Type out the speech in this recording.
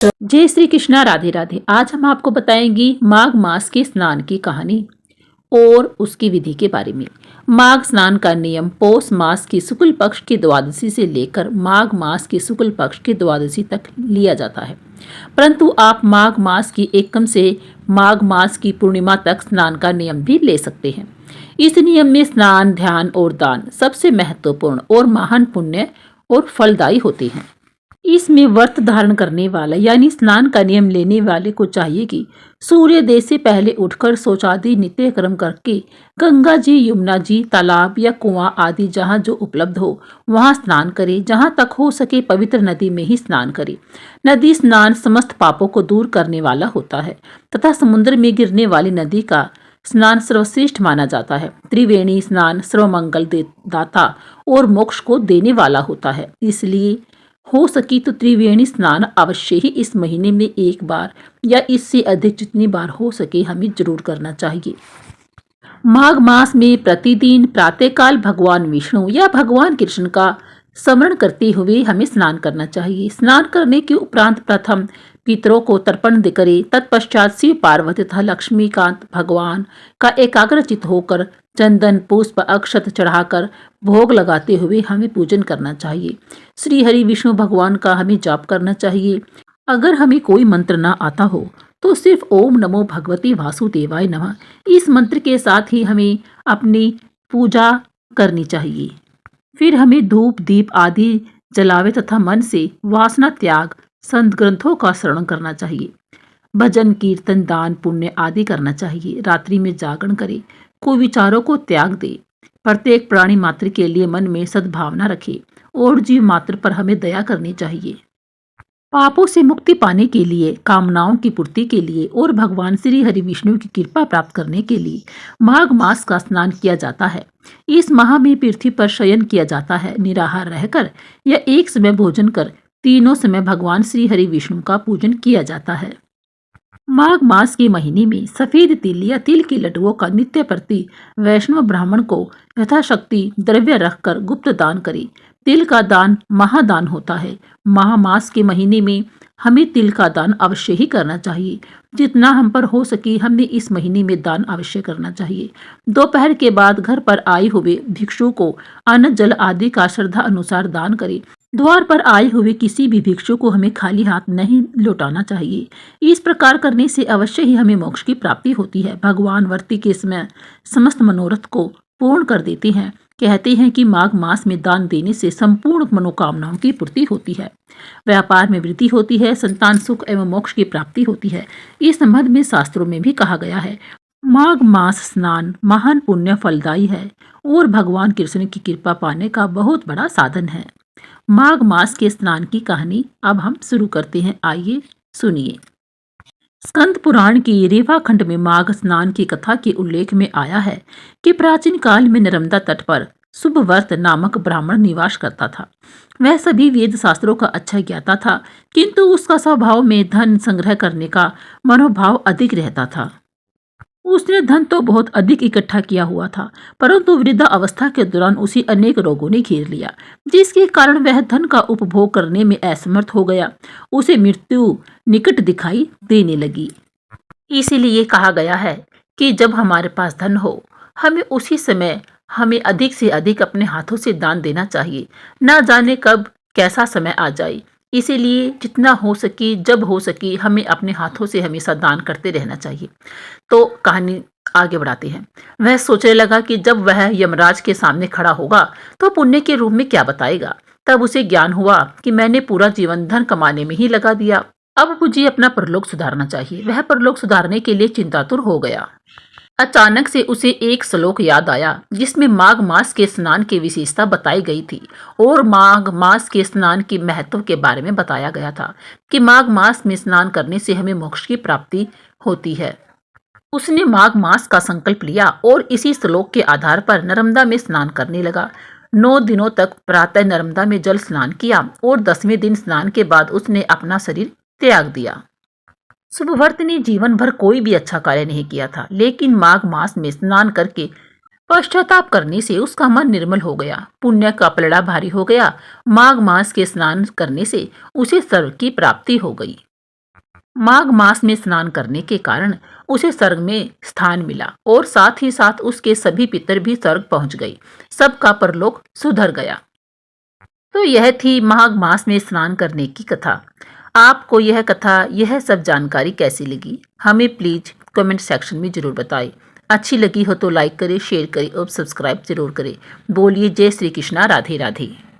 जय श्री कृष्णा, राधे राधे। आज हम आपको बताएंगे माघ मास के स्नान की कहानी और उसकी विधि के बारे में। माघ स्नान का नियम पौष मास की शुक्ल पक्ष की द्वादशी से लेकर माघ मास की शुक्ल पक्ष की द्वादशी तक लिया जाता है, परंतु आप माघ मास की एकम से माघ मास की पूर्णिमा तक स्नान का नियम भी ले सकते हैं। इस नियम में स्नान, ध्यान और दान सबसे महत्वपूर्ण और महान पुण्य और फलदायी होते हैं। इसमें व्रत धारण करने वाला यानी स्नान का नियम लेने वाले को चाहिए कि सूर्योदय से पहले उठकर शौचादि नित्य कर्म करके गंगा जी, यमुना जी, तालाब या कुआं आदि जहाँ जो उपलब्ध हो वहाँ स्नान करे। जहाँ तक हो सके पवित्र नदी में ही स्नान करे। नदी स्नान समस्त पापों को दूर करने वाला होता है तथा समुद्र में गिरने वाली नदी का स्नान सर्वश्रेष्ठ माना जाता है। त्रिवेणी स्नान सर्वमंगल दाता और मोक्ष को देने वाला होता है, इसलिए हो सकी तो त्रिवेणी स्नान अवश्य ही इस महीने में एक बार या इससे अधिक जितनी बार हो सके हमें जरूर करना चाहिए। माघ मास में प्रतिदिन प्रातःकाल भगवान विष्णु या भगवान कृष्ण का स्मरण करते हुए हमें स्नान करना चाहिए। स्नान करने के उपरांत प्रथम पितरों को तर्पण करे, तत्पश्चात शिव पार्वती तथा लक्ष्मीकांत भगवान का एकाग्रचित होकर चंदन, पुष्प, अक्षत चढ़ाकर भोग लगाते हुए हमें पूजन करना चाहिए। श्री हरि विष्णु भगवान का हमें जाप करना चाहिए। अगर हमें कोई मंत्र ना आता हो तो सिर्फ ओम नमो भगवती वासुदेवाय नमः इस मंत्र के साथ ही हमें अपनी पूजा करनी चाहिए। फिर हमें धूप दीप आदि जलावे तथा मन से वासना त्याग संत ग्रंथों का श्रवण करना चाहिए। भजन, कीर्तन, दान, पुण्य आदि करना चाहिए। रात्रि में जागरण करे, कुविचारों को त्याग दे, प्रत्येक प्राणी मात्र के लिए मन में सद्भावना रखे और जीव मात्र पर हमें दया करनी चाहिए। पापों से मुक्ति पाने के लिए, कामनाओं की पूर्ति के लिए और भगवान श्री हरि विष्णु की कृपा प्राप्त करने के लिए माघ मास का स्नान किया जाता है। इस माह में पृथ्वी पर शयन किया जाता है। निराहार रहकर या एक समय भोजन कर तीनों समय भगवान श्री हरि विष्णु का पूजन किया जाता है। माघ मास के महीने में सफेद तिल या तिल के लड्डुओं का नित्य प्रति वैष्णव ब्राह्मण को यथाशक्ति द्रव्य रखकर गुप्त दान करे। तिल का दान महादान होता है। महामास के महीने में हमें तिल का दान अवश्य ही करना चाहिए। जितना हम पर हो सके हमें इस महीने में दान अवश्य करना चाहिए। दोपहर के बाद घर पर आए हुए भिक्षु को अन्न जल आदि का श्रद्धा अनुसार दान करें। द्वार पर आए हुए किसी भी भिक्षु को हमें खाली हाथ नहीं लौटाना चाहिए। इस प्रकार करने से अवश्य ही हमें मोक्ष की प्राप्ति होती है। भगवान व्रती के समय समस्त मनोरथ को पूर्ण कर देते हैं। कहते हैं कि माघ मास में दान देने से संपूर्ण मनोकामनाओं की पूर्ति होती है, व्यापार में वृद्धि होती है, संतान सुख एवं मोक्ष की प्राप्ति होती है। इस संबंध में शास्त्रों में भी कहा गया है, माघ मास स्नान महान पुण्य फलदायी है और भगवान कृष्ण की कृपा पाने का बहुत बड़ा साधन है। माघ मास के स्नान की कहानी अब हम शुरू करते हैं। आइए सुनिए। स्कंद पुराण की रेवा खंड में माघ स्नान की कथा के उल्लेख में आया है कि प्राचीन काल में नर्मदा तट पर सुभवर्त नामक ब्राह्मण निवास करता था। वह सभी वेद शास्त्रों का अच्छा ज्ञाता था, किंतु उसका स्वभाव में धन संग्रह करने का मनोभाव अधिक रहता था। उसने धन तो बहुत अधिक इकट्ठा किया हुआ था, परंतु वृद्धा अवस्था के दौरान उसे अनेक रोगों ने घेर लिया, जिसके कारण वह धन का उपभोग करने में असमर्थ हो गया। उसे मृत्यु निकट दिखाई देने लगी। इसीलिए कहा गया है कि जब हमारे पास धन हो हमें उसी समय हमें अधिक से अधिक अपने हाथों से दान देना चाहिए। ना जाने कब कैसा समय आ जाए, इसीलिए जितना हो सके जब हो सके हमें अपने हाथों से हमेशा दान करते रहना चाहिए। तो कहानी आगे बढ़ाते हैं। वह सोचने लगा कि जब वह यमराज के सामने खड़ा होगा तो पुण्य के रूप में क्या बताएगा। तब उसे ज्ञान हुआ कि मैंने पूरा जीवन धन कमाने में ही लगा दिया, अब मुझे अपना परलोक सुधारना चाहिए। वह परलोक सुधारने के लिए चिंतातुर हो गया। अचानक से उसे एक श्लोक याद आया जिसमें माघ मास के स्नान की विशेषता बताई गई थी और माघ मास के स्नान के महत्व के बारे में बताया गया था कि माघ मास में स्नान करने से हमें मोक्ष की प्राप्ति होती है। उसने माघ मास का संकल्प लिया और इसी श्लोक के आधार पर नर्मदा में स्नान करने लगा। 9 दिनों तक प्रातः नर्मदा में जल स्नान किया और 10वें दिन स्नान के बाद उसने अपना शरीर त्याग दिया। सुभवर्त ने जीवन भर कोई भी अच्छा कार्य नहीं किया था, लेकिन माघ मास में स्नान करके पश्चाताप करने से उसका मन निर्मल हो गया, पुण्य का पलड़ा भारी हो गया। माघ मास के स्नान करने से उसे स्वर्ग की प्राप्ति हो गई। माघ मास में स्नान करने के कारण उसे स्वर्ग में स्थान मिला और साथ ही साथ उसके सभी पितर भी स्वर्ग पहुंच गए। सबका परलोक सुधर गया। तो यह थी माघ मास में स्नान करने की कथा। आपको यह कथा, यह सब जानकारी कैसी लगी, हमें प्लीज कमेंट सेक्शन में जरूर बताएं। अच्छी लगी हो तो लाइक करें, शेयर करें और सब्सक्राइब जरूर करें। बोलिए जय श्री कृष्णा, राधे राधे।